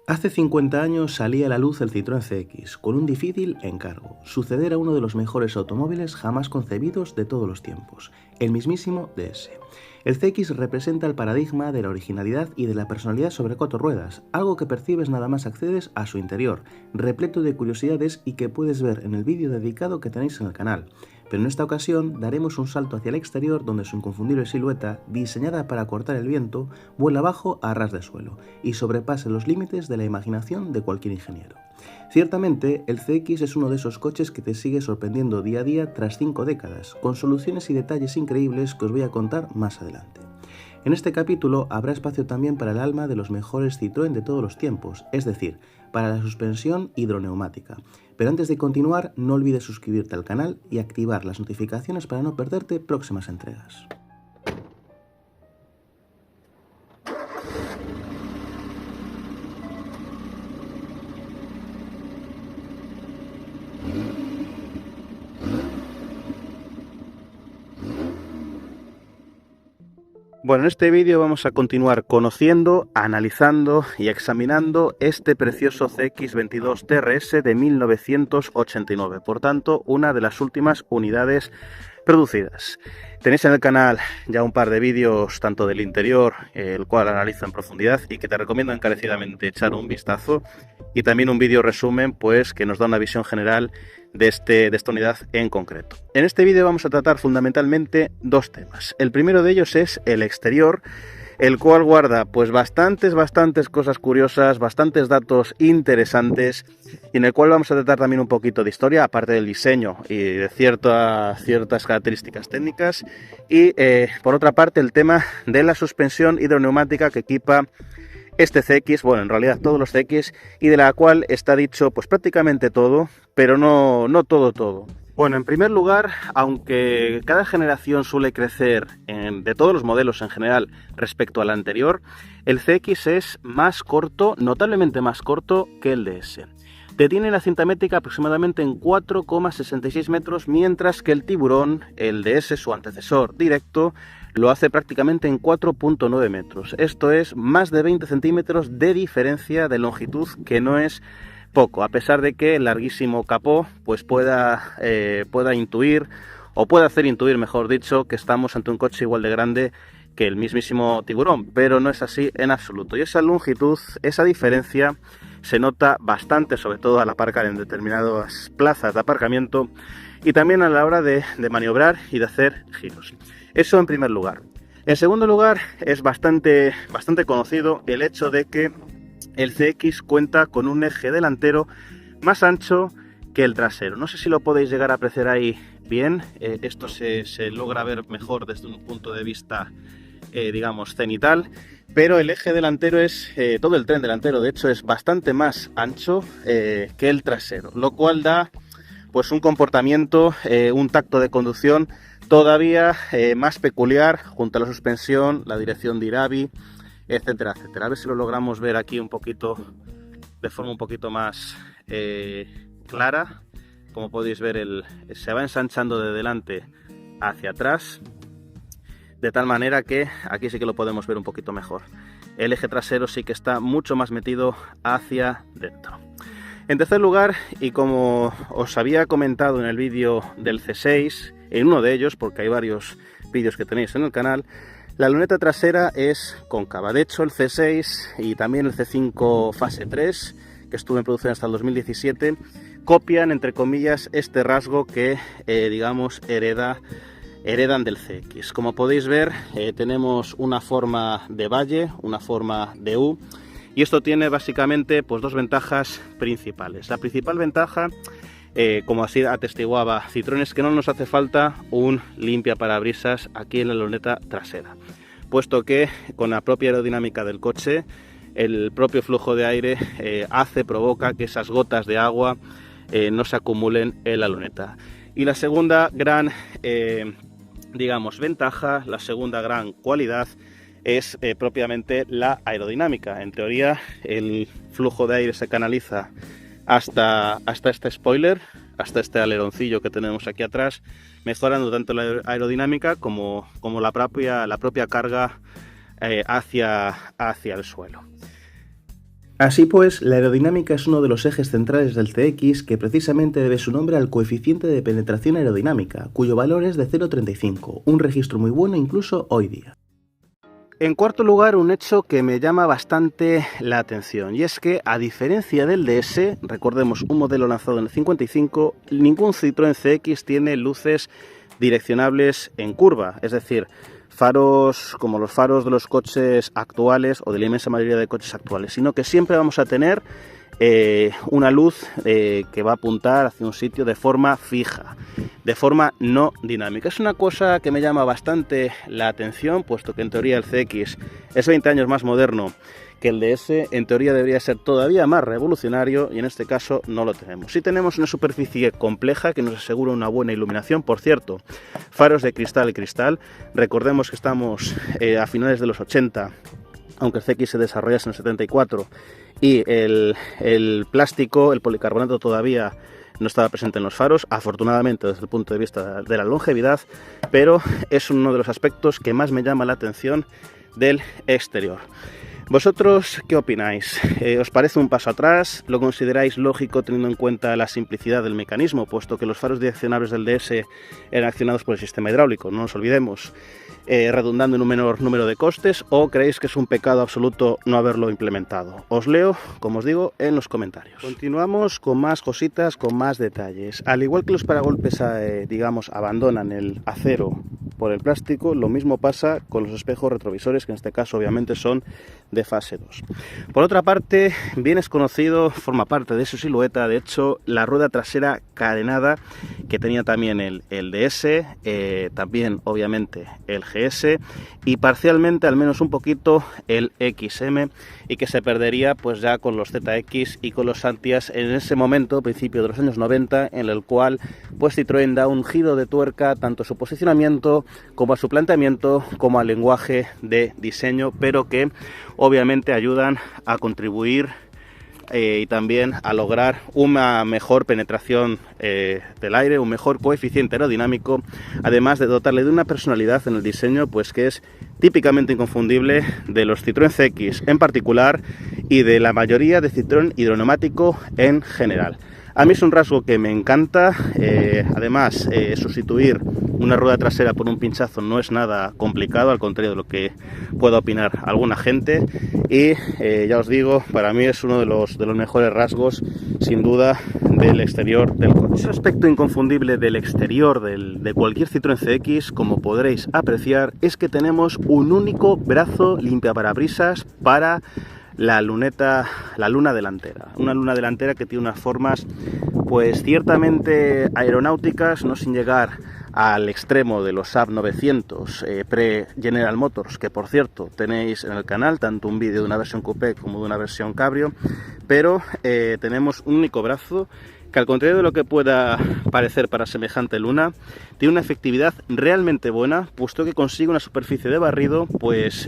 Hace 50 años salía a la luz el Citroën CX, con un difícil encargo: suceder a uno de los mejores automóviles jamás concebidos de todos los tiempos, el mismísimo DS. El CX representa el paradigma de la originalidad y de la personalidad sobre 4 ruedas, algo que percibes nada más accedes a su interior, repleto de curiosidades y que puedes ver en el vídeo dedicado que tenéis en el canal. Pero en esta ocasión daremos un salto hacia el exterior, donde su inconfundible silueta, diseñada para cortar el viento, vuela abajo a ras de suelo y sobrepasa los límites de la imaginación de cualquier ingeniero. Ciertamente, el CX es uno de esos coches que te sigue sorprendiendo día a día tras 5 décadas, con soluciones y detalles increíbles que os voy a contar más adelante. En este capítulo habrá espacio también para el alma de los mejores Citroën de todos los tiempos, es decir, para la suspensión hidroneumática. Pero antes de continuar, no olvides suscribirte al canal y activar las notificaciones para no perderte próximas entregas. Bueno, en este vídeo vamos a continuar conociendo, analizando y examinando este precioso CX22 TRS de 1989, por tanto, una de las últimas unidades producidas. Tenéis en el canal ya un par de vídeos, tanto del interior, el cual analizo en profundidad y que te recomiendo encarecidamente echar un vistazo, y también un vídeo resumen, pues, que nos da una visión general de esta unidad en concreto. En este vídeo vamos a tratar fundamentalmente dos temas. El primero de ellos es el exterior, el cual guarda pues bastantes cosas curiosas, bastantes datos interesantes, y en el cual vamos a tratar también un poquito de historia, aparte del diseño y de ciertas características técnicas, y por otra parte el tema de la suspensión hidroneumática que equipa este CX, bueno, en realidad todos los CX, y de la cual está dicho pues prácticamente todo, pero no todo. Bueno, en primer lugar, aunque cada generación suele crecer de todos los modelos en general respecto a la anterior, el CX es más corto, notablemente más corto que el DS. Detiene la cinta métrica aproximadamente en 4,66 metros, mientras que el Tiburón, el DS, su antecesor directo, lo hace prácticamente en 4,9 metros. Esto es más de 20 centímetros de diferencia de longitud, que no es poco, a pesar de que el larguísimo capó pues pueda intuir, o puede hacer intuir, mejor dicho, que estamos ante un coche igual de grande que el mismísimo Tiburón, pero no es así en absoluto. Y esa longitud, esa diferencia, se nota bastante, sobre todo al aparcar en determinadas plazas de aparcamiento y también a la hora de maniobrar y de hacer giros. Eso en primer lugar. En segundo lugar, es bastante conocido el hecho de que el CX cuenta con un eje delantero más ancho que el trasero. No sé si lo podéis llegar a apreciar ahí bien. Esto se logra ver mejor desde un punto de vista, digamos, cenital. Pero el eje delantero todo el tren delantero, de hecho, es bastante más ancho que el trasero, lo cual da pues un comportamiento, un tacto de conducción todavía más peculiar, junto a la suspensión, la dirección de Irabi, etcétera. A ver si lo logramos ver aquí un poquito, de forma un poquito más clara. Como podéis ver, se va ensanchando de delante hacia atrás, de tal manera que aquí sí que lo podemos ver un poquito mejor. El eje trasero sí que está mucho más metido hacia dentro. En tercer lugar, y como os había comentado en el vídeo del C6, en uno de ellos, porque hay varios vídeos que tenéis en el canal, la luneta trasera es cóncava. De hecho, el C6 y también el C5 fase 3, que estuvo en producción hasta el 2017, copian, entre comillas, este rasgo que, digamos, heredan del CX. Como podéis ver, tenemos una forma de valle, una forma de U, y esto tiene básicamente pues dos ventajas principales. La principal ventaja, como así atestiguaba Citroën, es que no nos hace falta un limpiaparabrisas aquí en la luneta trasera, puesto que con la propia aerodinámica del coche, el propio flujo de aire provoca que esas gotas de agua no se acumulen en la luneta. Y la segunda gran digamos ventaja, la segunda gran cualidad, es propiamente la aerodinámica. En teoría, el flujo de aire se canaliza hasta este spoiler, hasta este aleroncillo que tenemos aquí atrás, mejorando tanto la aerodinámica como la propia carga hacia el suelo. Así pues, la aerodinámica es uno de los ejes centrales del CX que precisamente debe su nombre al coeficiente de penetración aerodinámica, cuyo valor es de 0,35, un registro muy bueno incluso hoy día. En cuarto lugar, un hecho que me llama bastante la atención, y es que, a diferencia del DS, recordemos un modelo lanzado en el 55, ningún Citroën CX tiene luces direccionables en curva, es decir, faros como los faros de los coches actuales o de la inmensa mayoría de coches actuales, sino que siempre vamos a tener una luz que va a apuntar hacia un sitio de forma fija, de forma no dinámica. Es una cosa que me llama bastante la atención, puesto que en teoría el CX es 20 años más moderno que el DS, en teoría debería ser todavía más revolucionario y en este caso no lo tenemos. Sí tenemos una superficie compleja que nos asegura una buena iluminación, por cierto, faros de cristal y cristal. Recordemos que estamos a finales de los 80, aunque el CX se desarrollase en el 74, y el plástico, el policarbonato todavía no estaba presente en los faros, afortunadamente desde el punto de vista de la longevidad, pero es uno de los aspectos que más me llama la atención del exterior. ¿Vosotros qué opináis? ¿Os parece un paso atrás? ¿Lo consideráis lógico teniendo en cuenta la simplicidad del mecanismo, puesto que los faros direccionables del DS eran accionados por el sistema hidráulico, no nos olvidemos, redundando en un menor número de costes? ¿O creéis que es un pecado absoluto no haberlo implementado? Os leo, como os digo, en los comentarios. Continuamos con más cositas, con más detalles. Al igual que los paragolpes, digamos, abandonan el acero por el plástico, lo mismo pasa con los espejos retrovisores, que en este caso obviamente son de fase 2. Por otra parte, bien es conocido, forma parte de su silueta, de hecho, la rueda trasera carenada que tenía también el DS, también obviamente el GS y parcialmente, al menos un poquito, el XM, y que se perdería pues ya con los ZX y con los Santias en ese momento, principio de los años 90, en el cual pues Citroën da un giro de tuerca tanto a su posicionamiento como a su planteamiento como al lenguaje de diseño, pero que obviamente ayudan a contribuir y también a lograr una mejor penetración del aire, un mejor coeficiente aerodinámico, además de dotarle de una personalidad en el diseño pues que es típicamente inconfundible de los Citroën CX en particular y de la mayoría de Citroën hidroneumático en general. A mí es un rasgo que me encanta, además sustituir una rueda trasera por un pinchazo no es nada complicado, al contrario de lo que pueda opinar alguna gente, y ya os digo, para mí es uno de los mejores rasgos, sin duda, del exterior del coche. Un aspecto inconfundible del exterior de cualquier Citroën CX, como podréis apreciar, es que tenemos un único brazo limpiaparabrisas para la luna delantera. Una luna delantera que tiene unas formas pues ciertamente aeronáuticas, no sin llegar al extremo de los Saab 900 pre-General Motors, que por cierto tenéis en el canal tanto un vídeo de una versión coupé como de una versión cabrio, pero tenemos un único brazo que, al contrario de lo que pueda parecer para semejante luna, tiene una efectividad realmente buena, puesto que consigue una superficie de barrido pues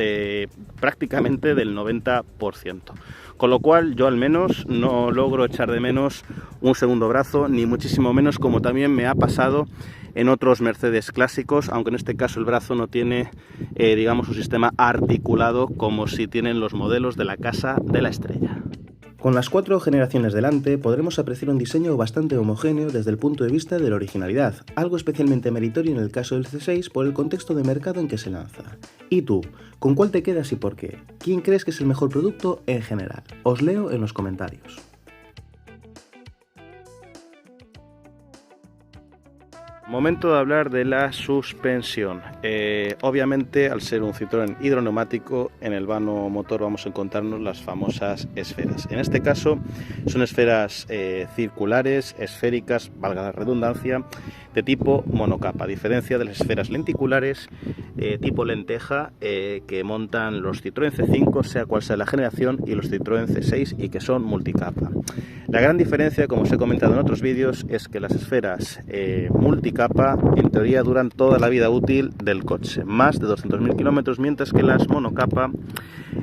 prácticamente del 90%. Con lo cual yo al menos no logro echar de menos un segundo brazo, ni muchísimo menos, como también me ha pasado en otros Mercedes clásicos, aunque en este caso el brazo no tiene digamos un sistema articulado como si tienen los modelos de la Casa de la Estrella. Con las 4 generaciones delante podremos apreciar un diseño bastante homogéneo desde el punto de vista de la originalidad, algo especialmente meritorio en el caso del C6 por el contexto de mercado en que se lanza. ¿Y tú? ¿Con cuál te quedas y por qué? ¿Quién crees que es el mejor producto en general? Os leo en los comentarios. Momento de hablar de la suspensión. Obviamente, al ser un Citroën hidroneumático, en el vano motor vamos a encontrarnos las famosas esferas. En este caso son esferas circulares, esféricas, valga la redundancia, de tipo monocapa, a diferencia de las esferas lenticulares tipo lenteja que montan los Citroën C5, sea cual sea la generación, y los Citroën C6, y que son multicapa. La gran diferencia, como os he comentado en otros vídeos, es que las esferas multicapa en teoría duran toda la vida útil del coche, más de 200.000 kilómetros, mientras que las monocapa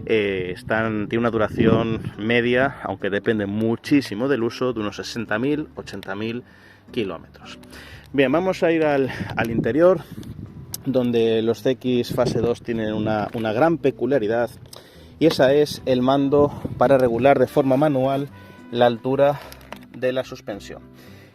tienen una duración media, aunque depende muchísimo del uso, de unos 60.000, 80.000 kilómetros. Bien, vamos a ir al interior, donde los CX fase 2 tienen una gran peculiaridad, y ese es el mando para regular de forma manual la altura de la suspensión.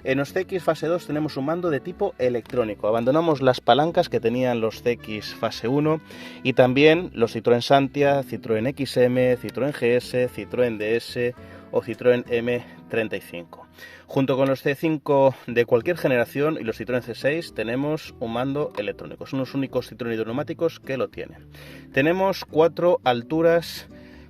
En los CX fase 2 tenemos un mando de tipo electrónico. Abandonamos las palancas que tenían los CX fase 1 y también los Citroën Santia, Citroën XM, Citroën GS, Citroën DS o Citroën M35. Junto con los C5 de cualquier generación y los Citroën C6 tenemos un mando electrónico. Son los únicos Citroën hidroneumáticos que lo tienen. Tenemos 4 alturas,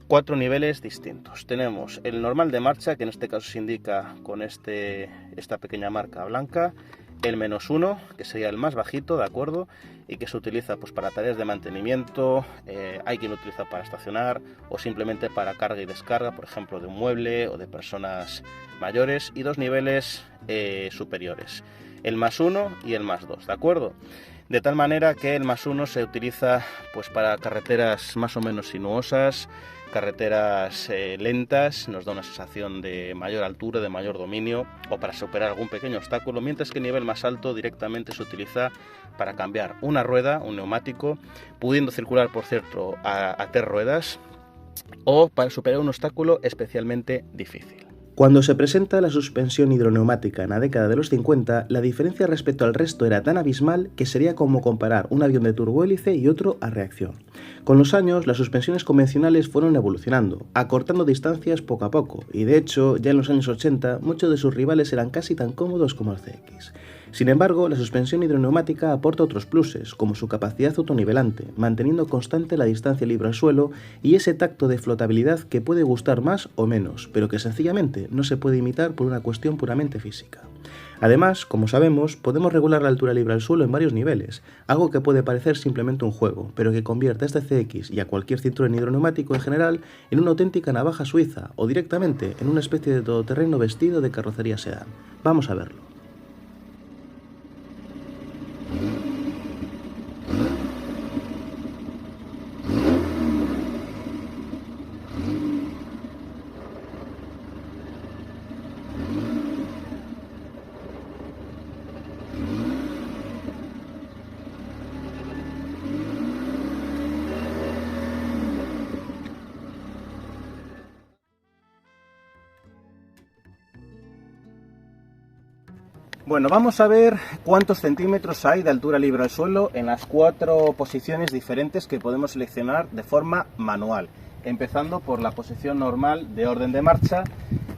4 niveles distintos. Tenemos el normal de marcha, que en este caso se indica con esta pequeña marca blanca, el -1, que sería el más bajito, ¿de acuerdo? Y que se utiliza pues para tareas de mantenimiento, hay quien lo utiliza para estacionar o simplemente para carga y descarga, por ejemplo, de un mueble o de personas mayores, y 2 niveles superiores, el +1 y el +2, ¿de acuerdo? De tal manera que el +1 se utiliza pues para carreteras más o menos sinuosas, carreteras lentas, nos da una sensación de mayor altura, de mayor dominio, o para superar algún pequeño obstáculo, mientras que el nivel más alto directamente se utiliza para cambiar una rueda, un neumático, pudiendo circular, por cierto, a 3 ruedas, o para superar un obstáculo especialmente difícil. Cuando se presenta la suspensión hidroneumática en la década de los 50, la diferencia respecto al resto era tan abismal que sería como comparar un avión de turbohélice y otro a reacción. Con los años, las suspensiones convencionales fueron evolucionando, acortando distancias poco a poco, y de hecho, ya en los años 80, muchos de sus rivales eran casi tan cómodos como el CX. Sin embargo, la suspensión hidroneumática aporta otros pluses, como su capacidad autonivelante, manteniendo constante la distancia libre al suelo y ese tacto de flotabilidad que puede gustar más o menos, pero que sencillamente no se puede imitar por una cuestión puramente física. Además, como sabemos, podemos regular la altura libre al suelo en varios niveles, algo que puede parecer simplemente un juego, pero que convierte a este CX y a cualquier Citroën hidroneumático en general en una auténtica navaja suiza o directamente en una especie de todoterreno vestido de carrocería sedán. Vamos a verlo. Bueno, vamos a ver cuántos centímetros hay de altura libre al suelo en las 4 posiciones diferentes que podemos seleccionar de forma manual. Empezando por la posición normal de orden de marcha,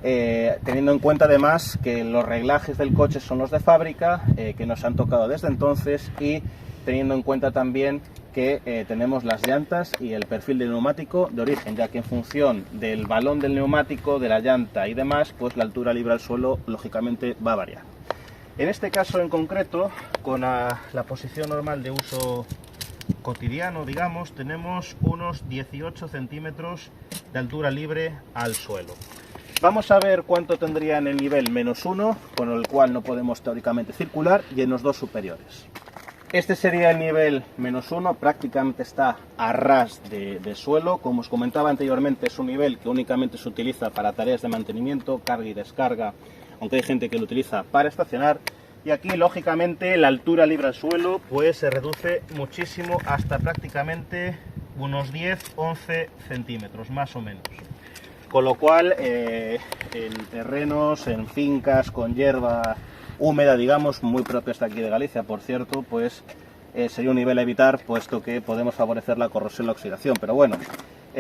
teniendo en cuenta además que los reglajes del coche son los de fábrica, que nos han tocado desde entonces, y teniendo en cuenta también que tenemos las llantas y el perfil del neumático de origen, ya que en función del balón del neumático, de la llanta y demás, pues la altura libre al suelo lógicamente va a variar. En este caso en concreto, con la posición normal de uso cotidiano, digamos, tenemos unos 18 centímetros de altura libre al suelo. Vamos a ver cuánto tendría en el nivel -1, con el cual no podemos teóricamente circular, y en los 2 superiores. Este sería el nivel -1, prácticamente está a ras de suelo. Como os comentaba anteriormente, es un nivel que únicamente se utiliza para tareas de mantenimiento, carga y descarga, aunque hay gente que lo utiliza para estacionar. Y aquí, lógicamente, la altura libre al suelo pues se reduce muchísimo hasta prácticamente unos 10-11 centímetros, más o menos. Con lo cual, en terrenos, en fincas con hierba húmeda, digamos, muy propias de aquí de Galicia, por cierto, pues sería un nivel a evitar, puesto que podemos favorecer la corrosión y la oxidación. Pero bueno,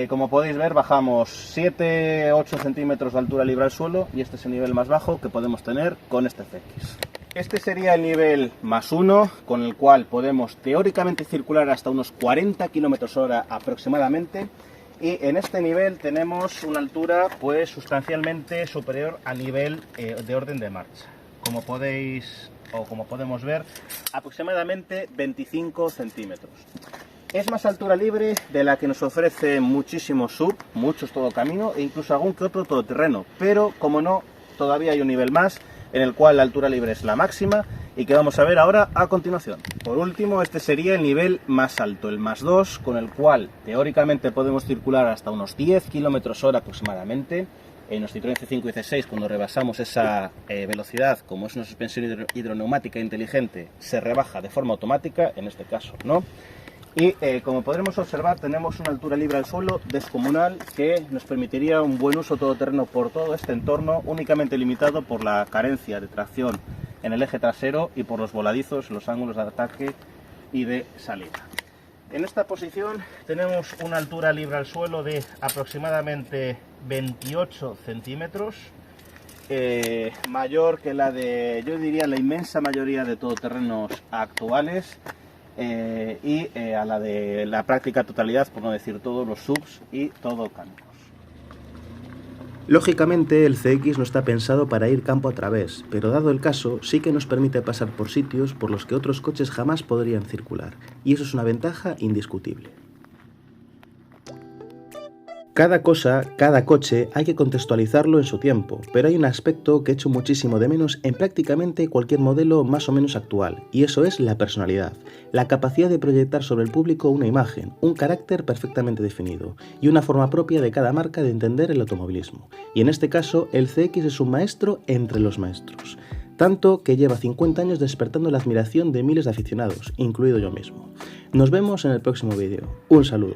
como podéis ver, bajamos 7-8 centímetros de altura libre al suelo, y este es el nivel más bajo que podemos tener con este CX. Este sería el nivel +1, con el cual podemos teóricamente circular hasta unos 40 km/h aproximadamente, y en este nivel tenemos una altura pues sustancialmente superior al nivel de orden de marcha. Como podemos ver, aproximadamente 25 centímetros. Es más altura libre de la que nos ofrece muchísimos SUV, muchos todo camino e incluso algún que otro todoterreno, pero como no, todavía hay un nivel más en el cual la altura libre es la máxima y que vamos a ver ahora a continuación. Por último, este sería el nivel más alto, el +2, con el cual teóricamente podemos circular hasta unos 10 km/h aproximadamente. En los Citroën C5 y C6, cuando rebasamos esa velocidad, como es una suspensión hidroneumática inteligente, se rebaja de forma automática, en este caso no. Y como podremos observar, tenemos una altura libre al suelo descomunal que nos permitiría un buen uso todoterreno por todo este entorno, únicamente limitado por la carencia de tracción en el eje trasero y por los voladizos, los ángulos de ataque y de salida. En esta posición tenemos una altura libre al suelo de aproximadamente 28 centímetros, mayor que la de, yo diría, la inmensa mayoría de todoterrenos actuales. A la de la práctica totalidad, por no decir todos los subs y todo campos. Lógicamente el CX no está pensado para ir campo a través, pero dado el caso sí que nos permite pasar por sitios por los que otros coches jamás podrían circular, y eso es una ventaja indiscutible. Cada cosa, cada coche, hay que contextualizarlo en su tiempo, pero hay un aspecto que echo muchísimo de menos en prácticamente cualquier modelo más o menos actual, y eso es la personalidad, la capacidad de proyectar sobre el público una imagen, un carácter perfectamente definido, y una forma propia de cada marca de entender el automovilismo. Y en este caso, el CX es un maestro entre los maestros. Tanto que lleva 50 años despertando la admiración de miles de aficionados, incluido yo mismo. Nos vemos en el próximo vídeo. Un saludo.